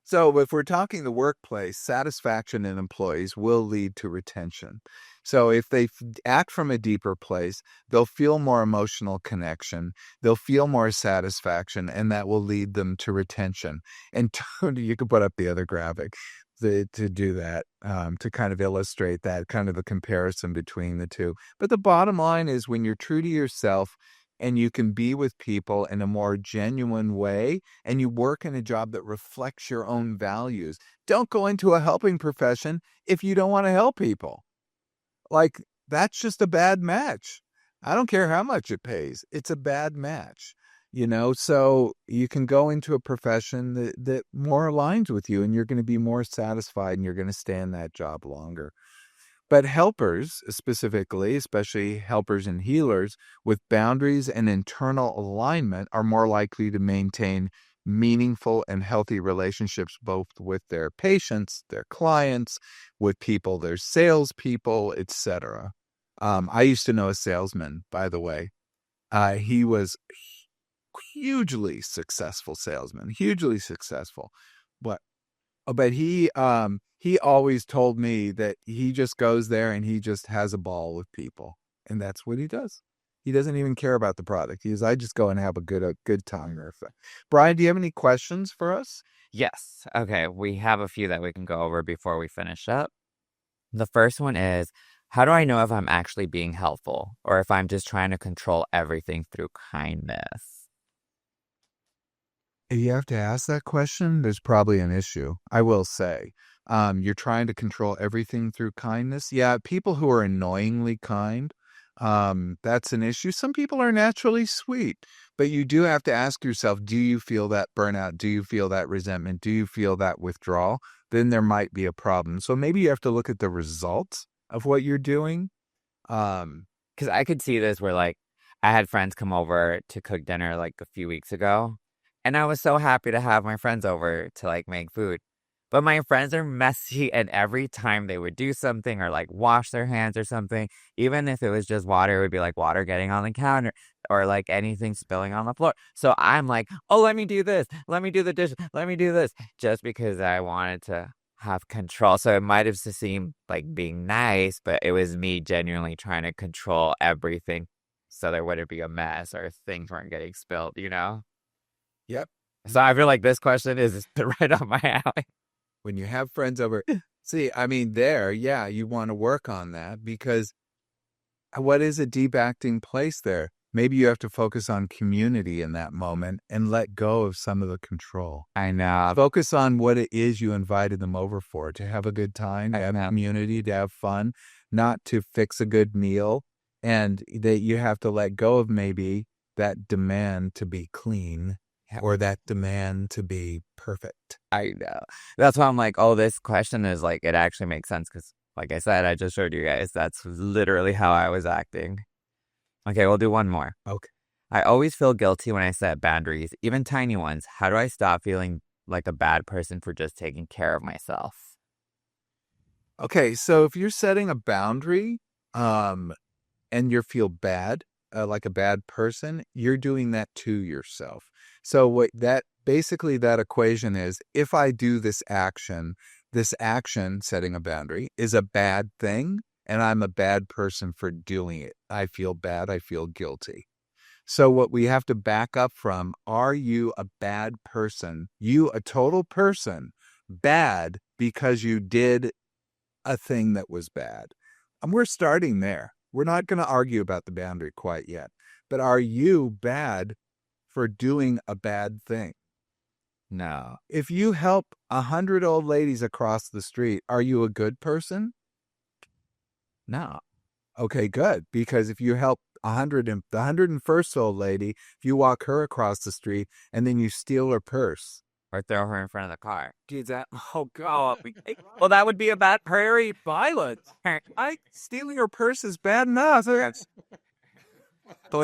So if we're talking the workplace, satisfaction in employees will lead to retention. So if they act from a deeper place, they'll feel more emotional connection, they'll feel more satisfaction, and that will lead them to retention. And you can put up the other graphic to do that, to kind of illustrate that kind of a comparison between the two. But the bottom line is when you're true to yourself and you can be with people in a more genuine way, and you work in a job that reflects your own values. Don't go into a helping profession if you don't want to help people. That's just a bad match. I don't care how much it pays. It's a bad match, so you can go into a profession that more aligns with you, and you're going to be more satisfied, and you're going to stay in that job longer. But helpers, specifically, especially helpers and healers with boundaries and internal alignment, are more likely to maintain meaningful and healthy relationships, both with their patients, their clients, with people, their salespeople, etc. I used to know a salesman, by the way. He was hugely successful salesman, hugely successful. But Oh, but he always told me that he just goes there and he just has a ball with people, and that's what he does. He doesn't even care about the product. He is, I just go and have a good time or thing. Brian, do you have any questions for us? Yes. Okay, we have a few that we can go over before we finish up. The first one is, how do I know if I'm actually being helpful or if I'm just trying to control everything through kindness? If you have to ask that question, there's probably an issue. I will say, you're trying to control everything through kindness. Yeah, people who are annoyingly kind, that's an issue. Some people are naturally sweet, but you do have to ask yourself, do you feel that burnout? Do you feel that resentment? Do you feel that withdrawal? Then there might be a problem. So maybe you have to look at the results of what you're doing. Um, Because I could see this where, like, I had friends come over to cook dinner like a few weeks ago, and I was so happy to have my friends over to like make food. But my friends are messy, and every time they would do something or like wash their hands or something, even if it was just water, it would be like water getting on the counter or like anything spilling on the floor. So I'm like, oh, let me do this. Let me do the dishes. Let me do this. Just because I wanted to have control. So it might have seemed like being nice, but it was me genuinely trying to control everything so there wouldn't be a mess or things weren't getting spilled, you know? yep. So I feel like this question is right up my alley. When you have friends over, see, I mean, yeah, you want to work on that because what is a deep acting place there? Maybe you have to focus on community in that moment and let go of some of the control. I know. Focus on what it is you invited them over for, to have a good time, to I have know. community, to have fun, not to fix a good meal. And that you have to let go of maybe that demand to be clean or that demand to be perfect. I know. That's why I'm like, oh, this question is like, it actually makes sense because, like I said, I just showed you guys that's literally how I was acting. Okay, we'll do one more. Okay. I always feel guilty when I set boundaries, even tiny ones. How do I stop feeling like a bad person for just taking care of myself? Okay, so if you're setting a boundary, and you feel bad, like a bad person, you're doing that to yourself. So what that basically that equation is, if I do this action, setting a boundary, is a bad thing, and I'm a bad person for doing it. I feel bad. I feel guilty. So what we have to back up from, are you a bad person? You, a total person, bad because you did a thing that was bad. And we're starting there. We're not going to argue about the boundary quite yet. But are you bad for doing a bad thing? No, If you help 100 old ladies across the street, are you a good person? no. Okay, good. Because if you help the 101st old lady, if you walk her across the street and then you steal her purse, Or throw her in front of the car. Dude, oh god, well that would be a bad prairie violence. I stealing your purse is bad enough. Still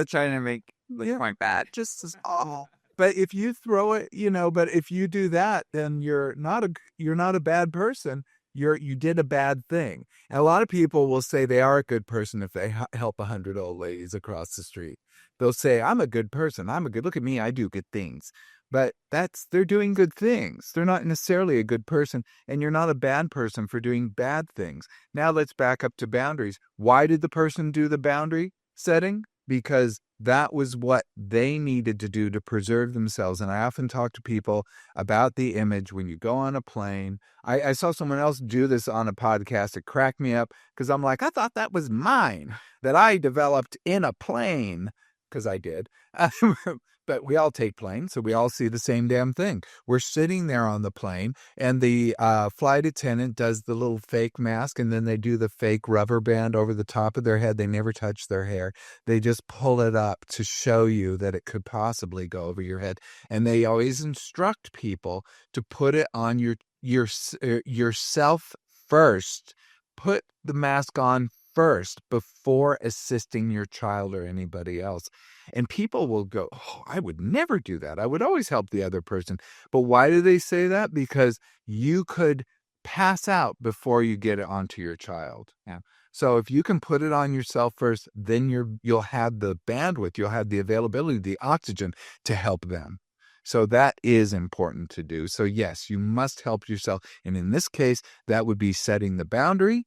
trying to make the Yeah, point bad. just as awful. But if you throw it, but if you do that, then you're not a bad person. You did a bad thing. And a lot of people will say they are a good person if they help 100 old ladies across the street. They'll say, "I'm a good person. Look at me. I do good things." But they're doing good things. They're not necessarily a good person, and you're not a bad person for doing bad things. Now let's back up to boundaries. Why did the person do the boundary setting? Because that was what they needed to do to preserve themselves. And I often talk to people about the image when you go on a plane. I saw someone else do this on a podcast. It cracked me up because I'm like, I thought that was mine that I developed in a plane, because I did. But we all take planes, so we all see the same damn thing. We're sitting there on the plane, and the flight attendant does the little fake mask, and then they do the fake rubber band over the top of their head. They never touch their hair. They just pull it up to show you that it could possibly go over your head. And they always instruct people to put it on yourself first. Put the mask on first before assisting your child or anybody else. And people will go, "Oh, I would never do that. I would always help the other person." But why do they say that? Because you could pass out before you get it onto your child. Yeah. So if you can put it on yourself first, then you'll have the bandwidth, you'll have the availability, the oxygen to help them. So that is important to do. So yes, you must help yourself. And in this case, that would be setting the boundary,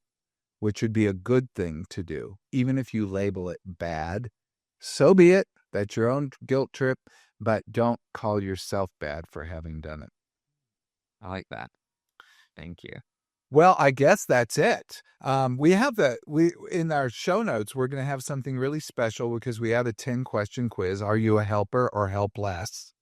which would be a good thing to do. Even if you label it bad, so be it. That's your own guilt trip, but don't call yourself bad for having done it. I like that. Thank you. Well, I guess that's it. We in our show notes, we're going to have something really special because we have a 10-question quiz. Are you a helper or helpless?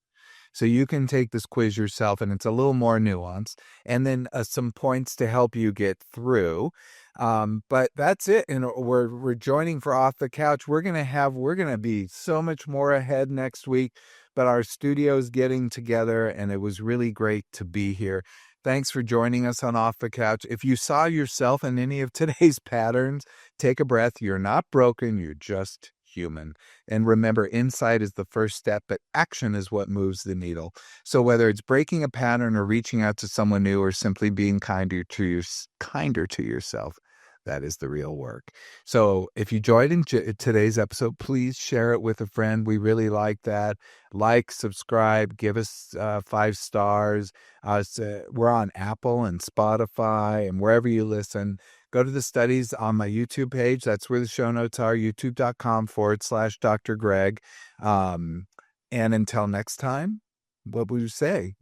So you can take this quiz yourself, and it's a little more nuanced, and then some points to help you get through. But that's it. And we're joining for Off the Couch. We're gonna be so much more ahead next week. But our studio's getting together, and it was really great to be here. Thanks for joining us on Off the Couch. If you saw yourself in any of today's patterns, take a breath. You're not broken. You're just human. And remember, insight is the first step, but action is what moves the needle. So whether it's breaking a pattern or reaching out to someone new or simply being kinder to yourself, that is the real work. So if you enjoyed today's episode, please share it with a friend. We really like that. Like, subscribe, give us 5 stars. We're on Apple and Spotify and wherever you listen. Go to the studies on my YouTube page. That's where the show notes are, youtube.com/Dr. Greg. And until next time, what would you say?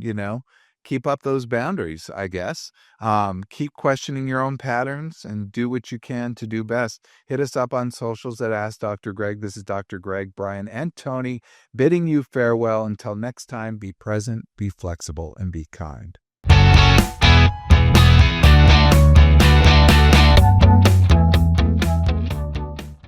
Keep up those boundaries, I guess. Keep questioning your own patterns and do what you can to do best. Hit us up on socials at Ask Dr. Greg. This is Dr. Greg, Brian, and Tony bidding you farewell. Until next time, be present, be flexible, and be kind.